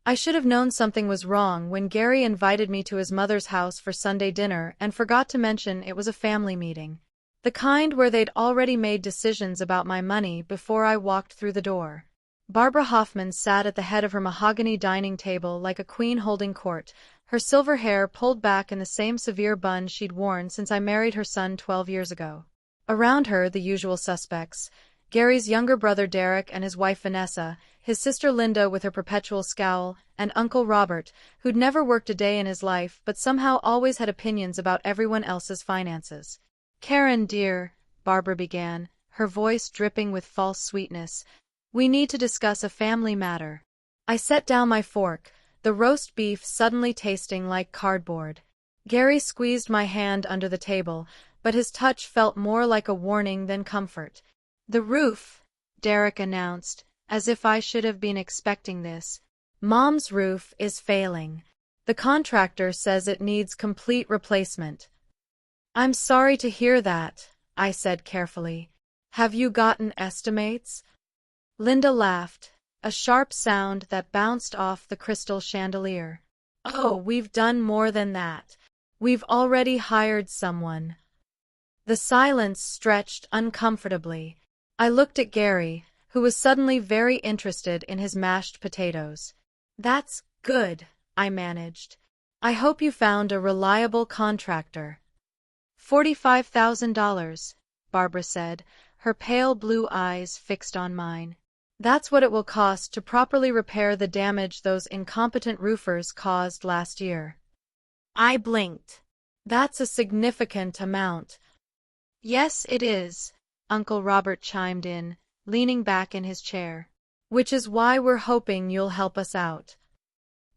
I should have known something was wrong when Gary invited me to his mother's house for Sunday dinner and forgot to mention it was a family meeting. The kind where they'd already made decisions about my money before I walked through the door. Barbara Hoffman sat at the head of her mahogany dining table like a queen holding court, her silver hair pulled back in the same severe bun she'd worn since I married her son 12 years ago. Around her, the usual suspects: Gary's younger brother Derek and his wife Vanessa, his sister Linda with her perpetual scowl, and Uncle Robert, who'd never worked a day in his life but somehow always had opinions about everyone else's finances. "Karen, dear," Barbara began, her voice dripping with false sweetness, "we need to discuss a family matter." I set down my fork, the roast beef suddenly tasting like cardboard. Gary squeezed my hand under the table, but his touch felt more like a warning than comfort. "The roof," Derek announced, as if I should have been expecting this. "Mom's roof is failing. The contractor says it needs complete replacement." "I'm sorry to hear that," I said carefully. "Have you gotten estimates?" Linda laughed, a sharp sound that bounced off the crystal chandelier. "Oh, we've done more than that. We've already hired someone." The silence stretched uncomfortably. I looked at Gary, who was suddenly very interested in his mashed potatoes. "That's good," I managed. "I hope you found a reliable contractor." $45,000, Barbara said, her pale blue eyes fixed on mine. "That's what it will cost to properly repair the damage those incompetent roofers caused last year." I blinked. "That's a significant amount." "Yes, it is," Uncle Robert chimed in, leaning back in his chair. "Which is why we're hoping you'll help us out."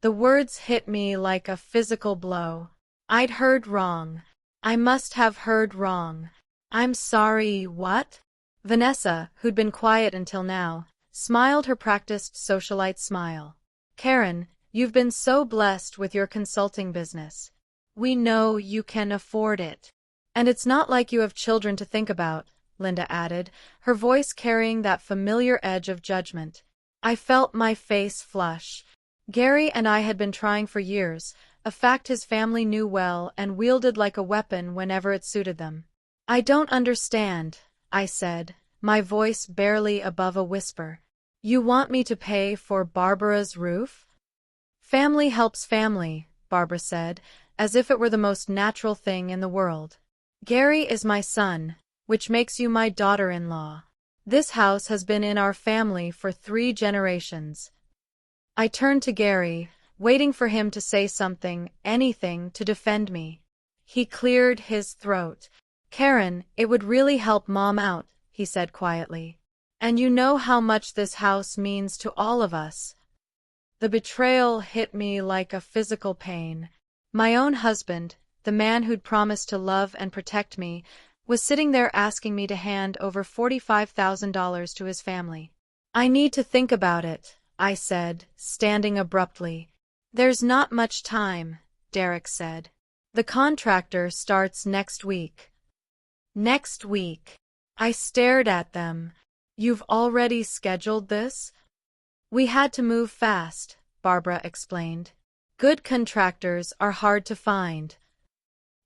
The words hit me like a physical blow. I'd heard wrong. I must have heard wrong. "I'm sorry, what?" Vanessa, who'd been quiet until now, smiled her practiced socialite smile. "Karen, you've been so blessed with your consulting business. We know you can afford it. And it's not like you have children to think about," Linda added, her voice carrying that familiar edge of judgment. I felt my face flush. Gary and I had been trying for years, a fact his family knew well and wielded like a weapon whenever it suited them. "I don't understand," I said, my voice barely above a whisper. "You want me to pay for Barbara's roof?" "Family helps family," Barbara said, as if it were the most natural thing in the world. "Gary is my son, which makes you my daughter-in-law. This house has been in our family for 3 generations. I turned to Gary, waiting for him to say something, anything, to defend me. He cleared his throat. "Karen, it would really help Mom out," he said quietly. "And you know how much this house means to all of us." The betrayal hit me like a physical pain. My own husband, the man who'd promised to love and protect me, was sitting there asking me to hand over $45,000 to his family. "I need to think about it," I said, standing abruptly. "There's not much time," Derek said. "The contractor starts next week." "Next week." I stared at them. "You've already scheduled this?" "We had to move fast," Barbara explained. "Good contractors are hard to find."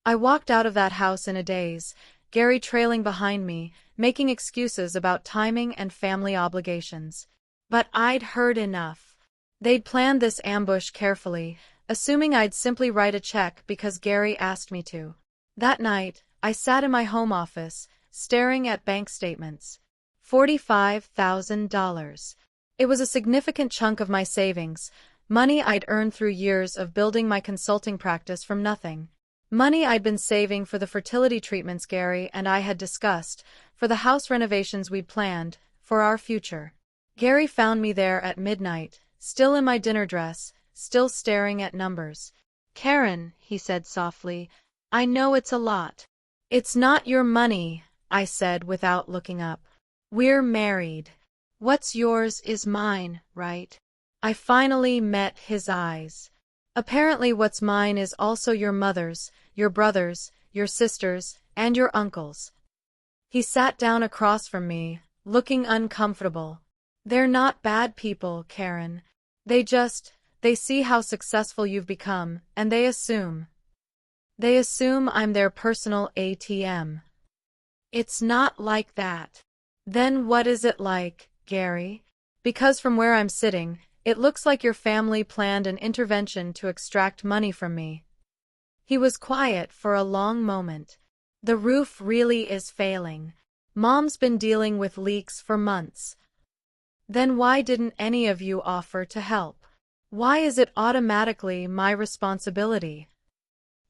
I walked out of that house in a daze, Gary trailing behind me, making excuses about timing and family obligations. But I'd heard enough. They'd planned this ambush carefully, assuming I'd simply write a check because Gary asked me to. That night, I sat in my home office, staring at bank statements. $45,000. It was a significant chunk of my savings, money I'd earned through years of building my consulting practice from nothing. Money I'd been saving for the fertility treatments Gary and I had discussed, for the house renovations we'd planned, for our future. Gary found me there at midnight, still in my dinner dress, still staring at numbers. "Karen," he said softly, "I know it's a lot." "It's not your money," I said without looking up. "We're married. What's yours is mine, right?" I finally met his eyes. "Apparently what's mine is also your mother's, your brother's, your sister's, and your uncle's." He sat down across from me, looking uncomfortable. "They're not bad people, Karen. They just They see how successful you've become, and they assume. They assume I'm their personal ATM. It's not like that. Then what is it like, Gary? Because from where I'm sitting, it looks like your family planned an intervention to extract money from me. He was quiet for a long moment. The roof really is failing. Mom's been dealing with leaks for months. Then why didn't any of you offer to help? Why is it automatically my responsibility?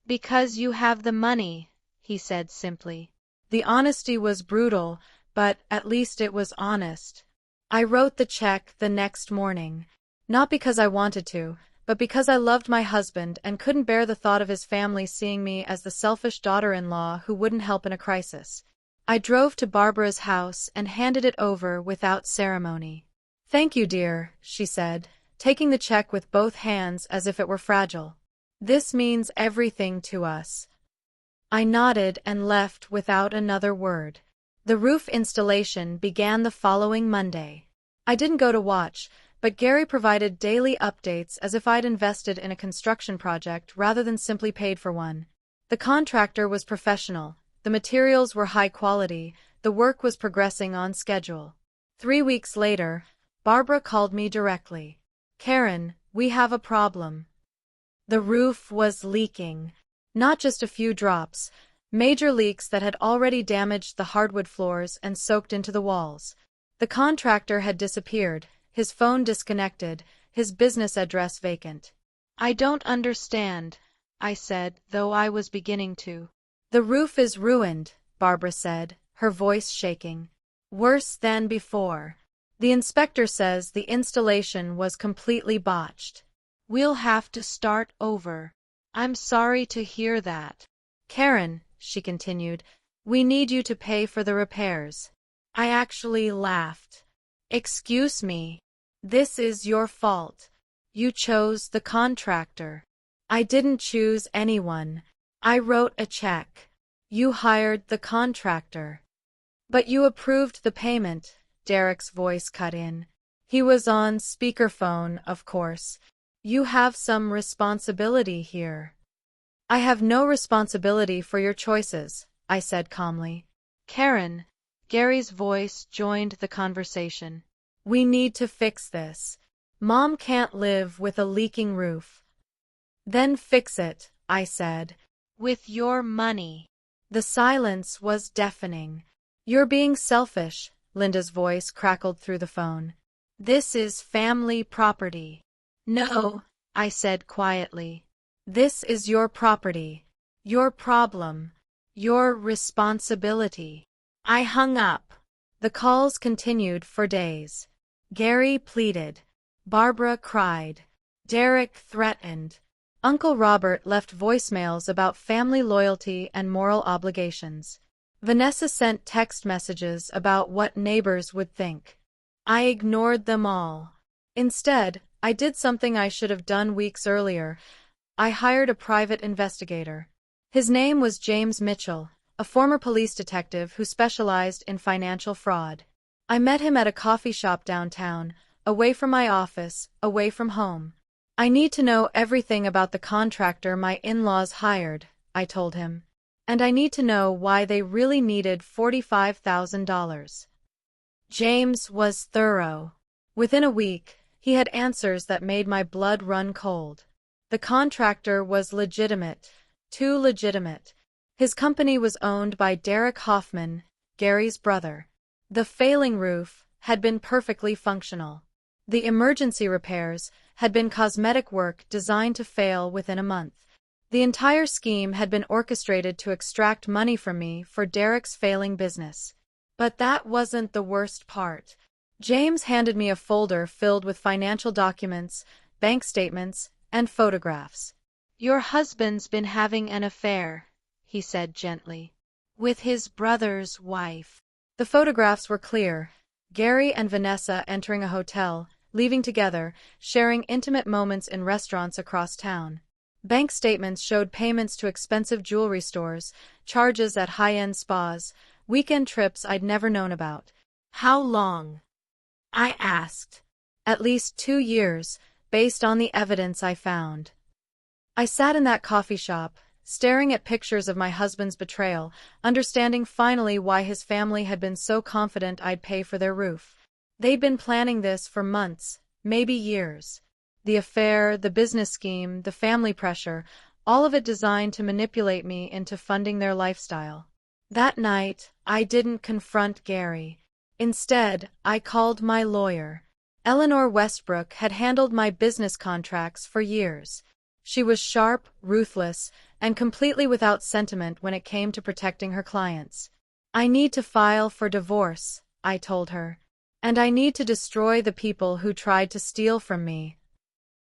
Because you have the money, he said simply. The honesty was brutal, but at least it was honest. I wrote the check the next morning. Not because I wanted to, but because I loved my husband and couldn't bear the thought of his family seeing me as the selfish daughter-in-law who wouldn't help in a crisis. I drove to Barbara's house and handed it over without ceremony. "Thank you, dear," she said, taking the check with both hands as if it were fragile. "This means everything to us." I nodded and left without another word. The roof installation began the following Monday. I didn't go to watch, but Gary provided daily updates as if I'd invested in a construction project rather than simply paid for one. The contractor was professional, the materials were high quality, the work was progressing on schedule. 3 weeks later, Barbara called me directly. "Karen, we have a problem." The roof was leaking. Not just a few drops, major leaks that had already damaged the hardwood floors and soaked into the walls. The contractor had disappeared, his phone disconnected, his business address vacant. "I don't understand," I said, though I was beginning to. "The roof is ruined," Barbara said, her voice shaking. "Worse than before. The inspector says the installation was completely botched. We'll have to start over." "I'm sorry to hear that." "Karen," she continued, "we need you to pay for the repairs." I actually laughed. "Excuse me. This is your fault. You chose the contractor." "I didn't choose anyone. I wrote a check. You hired the contractor." "But you approved the payment," Derek's voice cut in. He was on speakerphone, of course. "You have some responsibility here." "I have no responsibility for your choices," I said calmly. "Karen," Gary's voice joined the conversation. "We need to fix this. Mom can't live with a leaking roof." "Then fix it," I said. "With your money." The silence was deafening. "You're being selfish," Linda's voice crackled through the phone. "This is family property." "No," I said quietly. "This is your property. Your problem. Your responsibility." I hung up. The calls continued for days. Gary pleaded. Barbara cried. Derek threatened. Uncle Robert left voicemails about family loyalty and moral obligations. Vanessa sent text messages about what neighbors would think. I ignored them all. Instead, I did something I should have done weeks earlier. I hired a private investigator. His name was James Mitchell, a former police detective who specialized in financial fraud. I met him at a coffee shop downtown, away from my office, away from home. "I need to know everything about the contractor my in-laws hired," I told him. "And I need to know why they really needed $45,000. James was thorough. Within a week, he had answers that made my blood run cold. The contractor was legitimate, too legitimate. His company was owned by Derek Hoffman, Gary's brother. The failing roof had been perfectly functional. The emergency repairs had been cosmetic work designed to fail within a month. The entire scheme had been orchestrated to extract money from me for Derek's failing business. But that wasn't the worst part. James handed me a folder filled with financial documents, bank statements, and photographs. "Your husband's been having an affair," he said gently, "with his brother's wife." The photographs were clear. Gary and Vanessa entering a hotel, leaving together, sharing intimate moments in restaurants across town. Bank statements showed payments to expensive jewelry stores, charges at high-end spas, weekend trips I'd never known about. "How long?" I asked. "At least 2 years," based on the evidence I found. I sat in that coffee shop, staring at pictures of my husband's betrayal, understanding finally why his family had been so confident I'd pay for their roof. They'd been planning this for months, maybe years. The affair, the business scheme, the family pressure, all of it designed to manipulate me into funding their lifestyle. That night, I didn't confront Gary. Instead, I called my lawyer. Eleanor Westbrook had handled my business contracts for years. She was sharp, ruthless, and completely without sentiment when it came to protecting her clients. I need to file for divorce, I told her. And I need to destroy the people who tried to steal from me.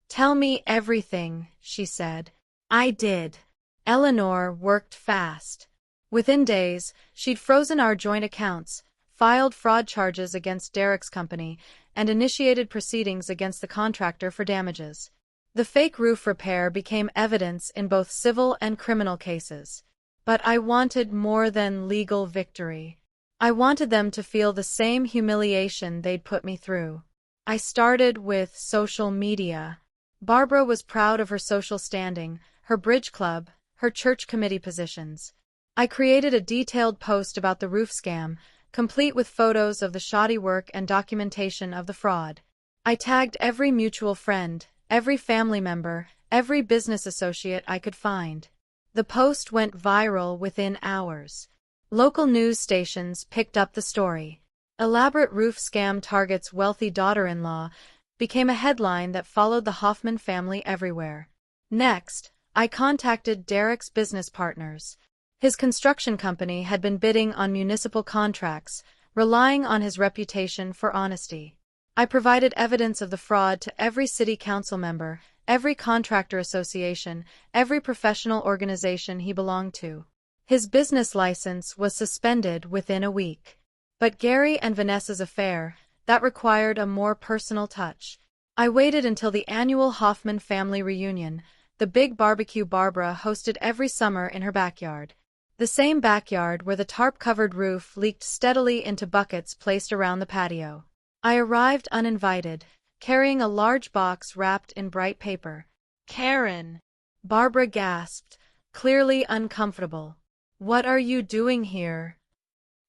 Tell me everything, she said. I did. Eleanor worked fast. Within days, she'd frozen our joint accounts, filed fraud charges against Derek's company, and initiated proceedings against the contractor for damages. The fake roof repair became evidence in both civil and criminal cases. But I wanted more than legal victory. I wanted them to feel the same humiliation they'd put me through. I started with social media. Barbara was proud of her social standing, her bridge club, her church committee positions. I created a detailed post about the roof scam, complete with photos of the shoddy work and documentation of the fraud. I tagged every mutual friend, every family member, every business associate I could find. The post went viral within hours. Local news stations picked up the story. Elaborate roof scam targets wealthy daughter-in-law became a headline that followed the Hoffman family everywhere. Next, I contacted Derek's business partners. His construction company had been bidding on municipal contracts, relying on his reputation for honesty. I provided evidence of the fraud to every city council member, every contractor association, every professional organization he belonged to. His business license was suspended within a week. But Gary and Vanessa's affair, that required a more personal touch. I waited until the annual Hoffman family reunion, the big barbecue Barbara hosted every summer in her backyard. The same backyard where the tarp-covered roof leaked steadily into buckets placed around the patio. I arrived uninvited, carrying a large box wrapped in bright paper. "Karen!" Barbara gasped, clearly uncomfortable. "What are you doing here?"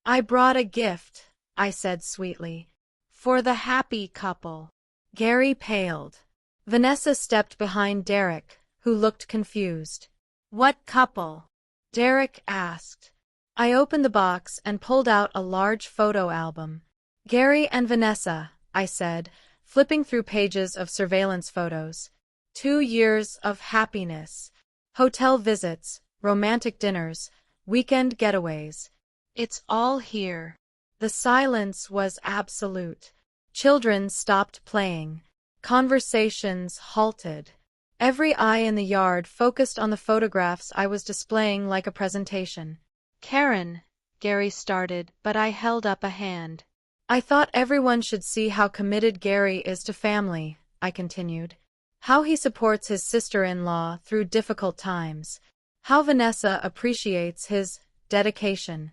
"I brought a gift," I said sweetly. "For the happy couple." Gary paled. Vanessa stepped behind Derek, who looked confused. "What couple?" Derek asked. I opened the box and pulled out a large photo album. "Gary and Vanessa," I said, flipping through pages of surveillance photos. 2 years of happiness. Hotel visits, romantic dinners, weekend getaways. It's all here. The silence was absolute. Children stopped playing. Conversations halted. Every eye in the yard focused on the photographs I was displaying like a presentation. "Karen," Gary started, but I held up a hand. "I thought everyone should see how committed Gary is to family," I continued. "How he supports his sister-in-law through difficult times. How Vanessa appreciates his dedication."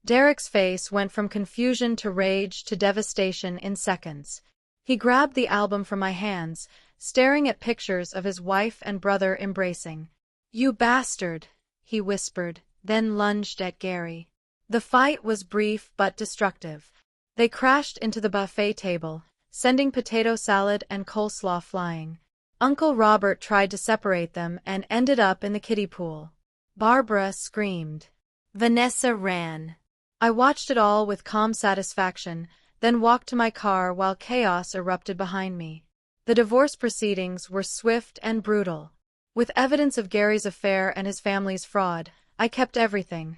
Derek's face went from confusion to rage to devastation in seconds. He grabbed the album from my hands, staring at pictures of his wife and brother embracing. "You bastard," he whispered, then lunged at Gary. The fight was brief but destructive. They crashed into the buffet table, sending potato salad and coleslaw flying. Uncle Robert tried to separate them and ended up in the kiddie pool. Barbara screamed. Vanessa ran. I watched it all with calm satisfaction, then walked to my car while chaos erupted behind me. The divorce proceedings were swift and brutal. With evidence of Gary's affair and his family's fraud, I kept everything.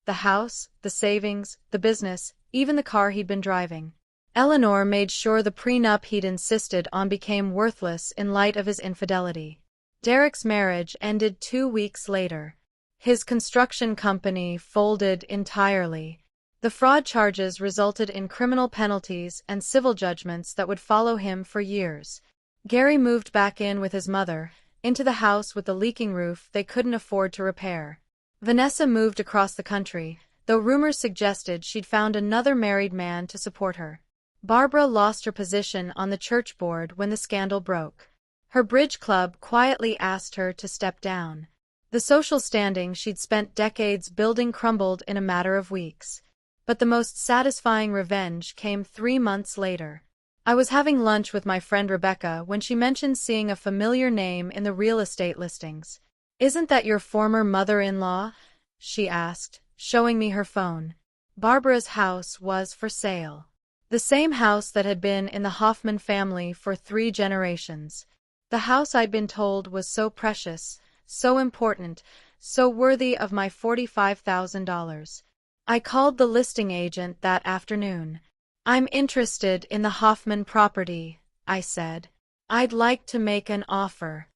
The house, the savings, the business, even the car he'd been driving. Eleanor made sure the prenup he'd insisted on became worthless in light of his infidelity. Derek's marriage ended 2 weeks later. His construction company folded entirely. The fraud charges resulted in criminal penalties and civil judgments that would follow him for years. Gary moved back in with his mother, into the house with the leaking roof they couldn't afford to repair. Vanessa moved across the country, though rumors suggested she'd found another married man to support her. Barbara lost her position on the church board when the scandal broke. Her bridge club quietly asked her to step down. The social standing she'd spent decades building crumbled in a matter of weeks. But the most satisfying revenge came 3 months later. I was having lunch with my friend Rebecca when she mentioned seeing a familiar name in the real estate listings. "Isn't that your former mother-in-law?" she asked, showing me her phone. Barbara's house was for sale. The same house that had been in the Hoffman family for 3 generations. The house I'd been told was so precious, so important, so worthy of my $45,000. I called the listing agent that afternoon. "I'm interested in the Hoffman property," I said. "I'd like to make an offer."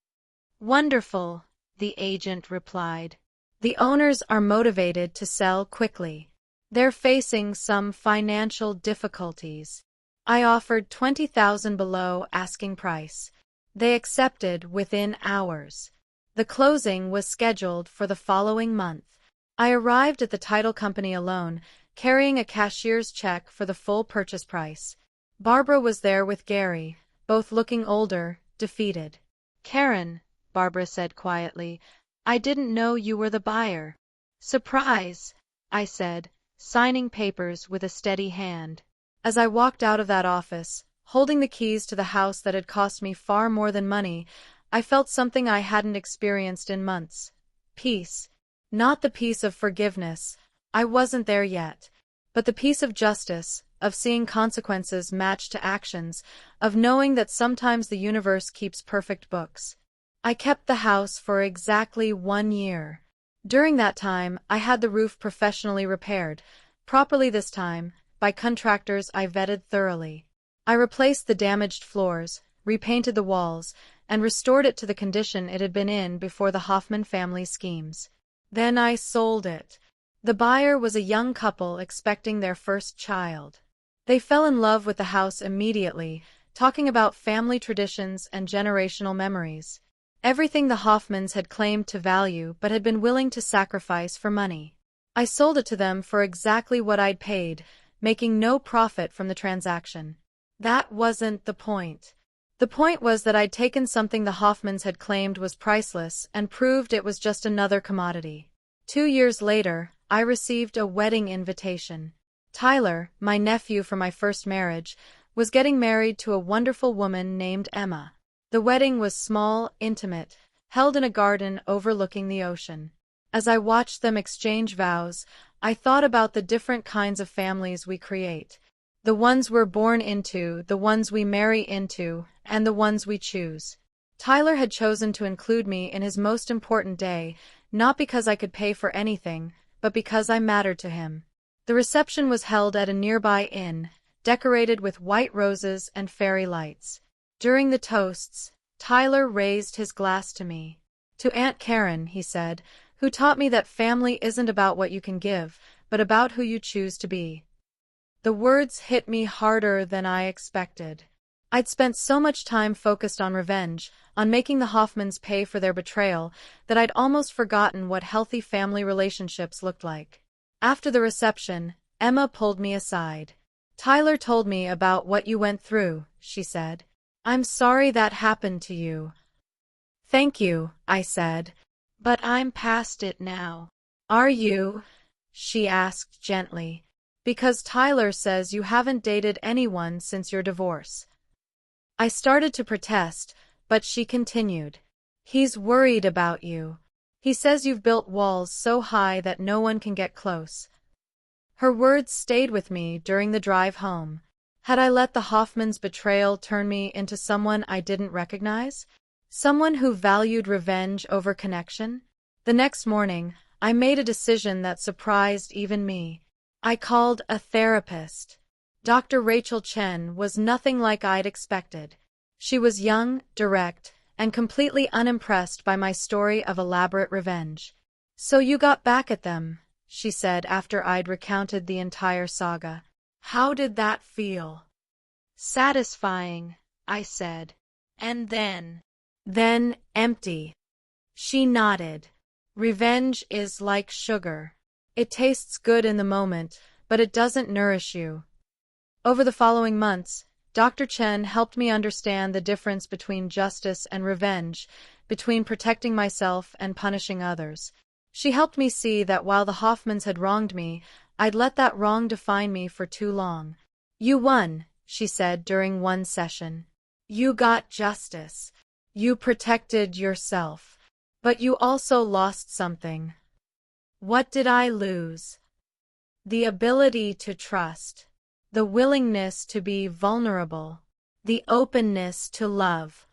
"Wonderful," the agent replied. "The owners are motivated to sell quickly. They're facing some financial difficulties." I offered $20,000 below asking price. They accepted within hours. The closing was scheduled for the following month. I arrived at the title company alone, carrying a cashier's check for the full purchase price. Barbara was there with Gary, both looking older, defeated. "Karen," Barbara said quietly, "I didn't know you were the buyer." "Surprise," I said, signing papers with a steady hand. As I walked out of that office, holding the keys to the house that had cost me far more than money, I felt something I hadn't experienced in months. Peace. Not the peace of forgiveness. I wasn't there yet. But the peace of justice, of seeing consequences matched to actions, of knowing that sometimes the universe keeps perfect books. I kept the house for exactly 1 year. During that time, I had the roof professionally repaired, properly this time, by contractors I vetted thoroughly. I replaced the damaged floors, repainted the walls, and restored it to the condition it had been in before the Hoffman family schemes. Then I sold it. The buyer was a young couple expecting their first child. They fell in love with the house immediately, talking about family traditions and generational memories. Everything the Hoffmans had claimed to value but had been willing to sacrifice for money. I sold it to them for exactly what I'd paid, making no profit from the transaction. That wasn't the point. The point was that I'd taken something the Hoffmans had claimed was priceless and proved it was just another commodity. 2 years later, I received a wedding invitation. Tyler, my nephew from my first marriage, was getting married to a wonderful woman named Emma. The wedding was small, intimate, held in a garden overlooking the ocean. As I watched them exchange vows, I thought about the different kinds of families we create. The ones we're born into, the ones we marry into, and the ones we choose. Tyler had chosen to include me in his most important day, not because I could pay for anything, but because I mattered to him. The reception was held at a nearby inn, decorated with white roses and fairy lights. During the toasts, Tyler raised his glass to me. "To Aunt Karen," he said, "who taught me that family isn't about what you can give, but about who you choose to be." The words hit me harder than I expected. I'd spent so much time focused on revenge, on making the Hoffmans pay for their betrayal, that I'd almost forgotten what healthy family relationships looked like. After the reception, Emma pulled me aside. "Tyler told me about what you went through," she said. "I'm sorry that happened to you." "Thank you," I said. "But I'm past it now." "Are you?" she asked gently. "Because Tyler says you haven't dated anyone since your divorce." I started to protest, but she continued. "He's worried about you. He says you've built walls so high that no one can get close." Her words stayed with me during the drive home. Had I let the Hoffmans' betrayal turn me into someone I didn't recognize? Someone who valued revenge over connection? The next morning, I made a decision that surprised even me. I called a therapist. Dr. Rachel Chen was nothing like I'd expected. She was young, direct, and completely unimpressed by my story of elaborate revenge. "So you got back at them," she said after I'd recounted the entire saga. "How did that feel?" "Satisfying," I said. "And then?" "Then empty." She nodded. "Revenge is like sugar. It tastes good in the moment, but it doesn't nourish you." Over the following months, Dr. Chen helped me understand the difference between justice and revenge, between protecting myself and punishing others. She helped me see that while the Hoffmans had wronged me, I'd let that wrong define me for too long. You won, she said during one session. You got justice. You protected yourself. But you also lost something. What did I lose? The ability to trust. The willingness to be vulnerable. The openness to love.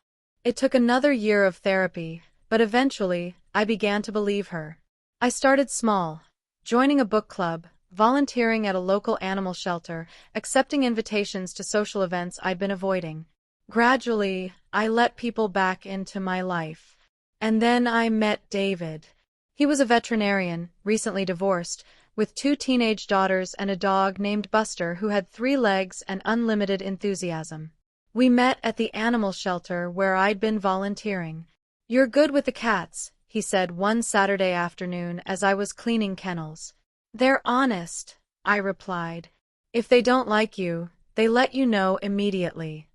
It took another year of therapy, but eventually, I began to believe her. I started small, joining a book club, volunteering at a local animal shelter, accepting invitations to social events I'd been avoiding. Gradually, I let people back into my life. And then I met David. He was a veterinarian, recently divorced, with 2 teenage daughters and a dog named Buster who had 3 legs and unlimited enthusiasm. We met at the animal shelter where I'd been volunteering. You're good with the cats, he said one Saturday afternoon as I was cleaning kennels. They're honest, I replied. If they don't like you, they let you know immediately.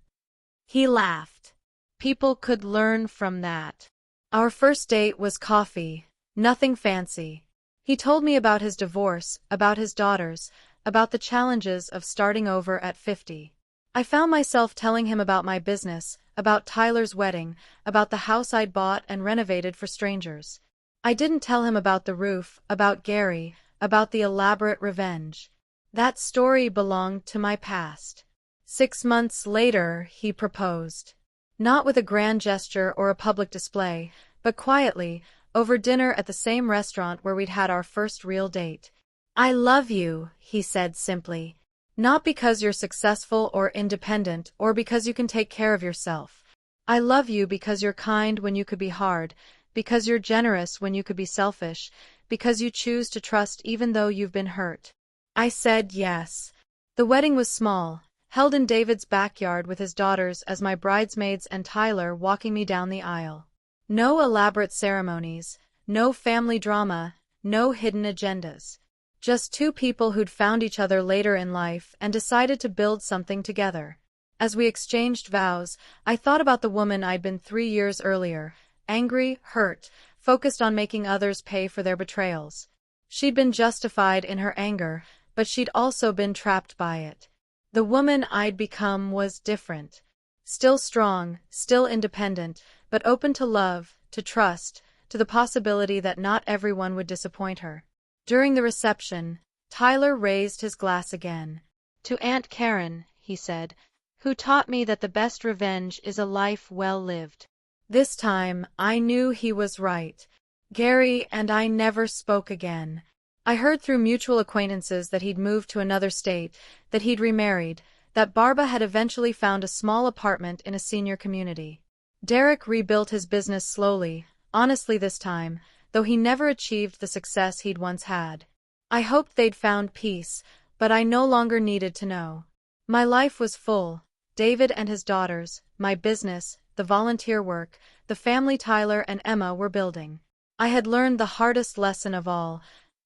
He laughed. People could learn from that. Our first date was coffee, nothing fancy. He told me about his divorce, about his daughters, about the challenges of starting over at 50. I found myself telling him about my business, about Tyler's wedding, about the house I'd bought and renovated for strangers. I didn't tell him about the roof, about Gary, about the elaborate revenge. That story belonged to my past. 6 months later, he proposed. Not with a grand gesture or a public display, but quietly, over dinner at the same restaurant where we'd had our first real date. I love you, he said simply. Not because you're successful or independent or because you can take care of yourself. I love you because you're kind when you could be hard, because you're generous when you could be selfish, because you choose to trust even though you've been hurt. I said yes. The wedding was small, held in David's backyard with his daughters as my bridesmaids and Tyler walking me down the aisle. No elaborate ceremonies, no family drama, no hidden agendas. Just 2 people who'd found each other later in life and decided to build something together. As we exchanged vows, I thought about the woman I'd been 3 years earlier, angry, hurt, focused on making others pay for their betrayals. She'd been justified in her anger, but she'd also been trapped by it. The woman I'd become was different. Still strong, still independent, but open to love, to trust, to the possibility that not everyone would disappoint her. During the reception, Tyler raised his glass again. To Aunt Karen, he said, who taught me that the best revenge is a life well lived. This time, I knew he was right. Gary and I never spoke again. I heard through mutual acquaintances that he'd moved to another state, that he'd remarried, that Barbara had eventually found a small apartment in a senior community. Derek rebuilt his business slowly, honestly this time, though he never achieved the success he'd once had. I hoped they'd found peace, but I no longer needed to know. My life was full. David and his daughters, my business, the volunteer work, the family Tyler and Emma were building. I had learned the hardest lesson of all,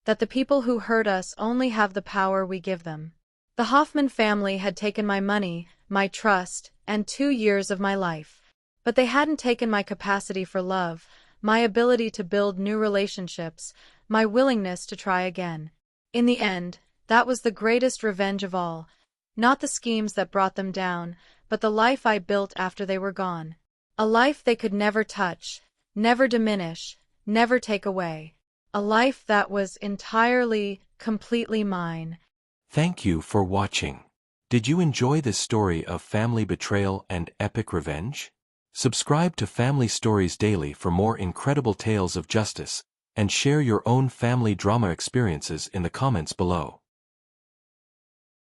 that the people who hurt us only have the power we give them. The Hoffman family had taken my money, my trust, and 2 years of my life. But they hadn't taken my capacity for love, my ability to build new relationships, my willingness to try again. In the end, that was the greatest revenge of all. Not the schemes that brought them down, but the life I built after they were gone. A life they could never touch, never diminish, never take away. A life that was entirely, completely mine. Thank you for watching. Did you enjoy this story of family betrayal and epic revenge? Subscribe to Family Stories Daily for more incredible tales of justice, and share your own family drama experiences in the comments below.